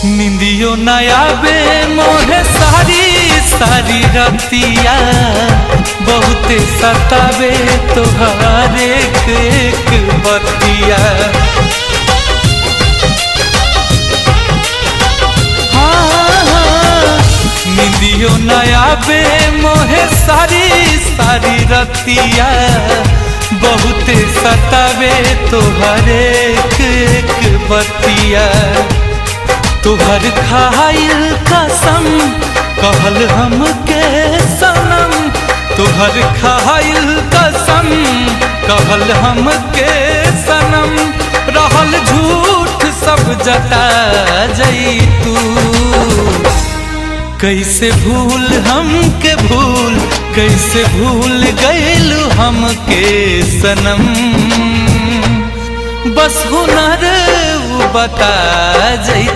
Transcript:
निंदियो नया बे मोहे सारी सारी रतिया बहुते सतावे तोहार एक एक बतिया। हाँ, निंदियो नया बे मोहे सारी सारी रतिया बहुते सतावे तोहार एक एक बतिया। तुहर खाइल कसम कहल हमके सनम, तुहर खाइल कसम कहल हमके सनम, रहल झूठ सब जता जई तू। कैसे भूल हमके भूल, कैसे भूल गइलू हमके सनम, बस हुनर बता जई।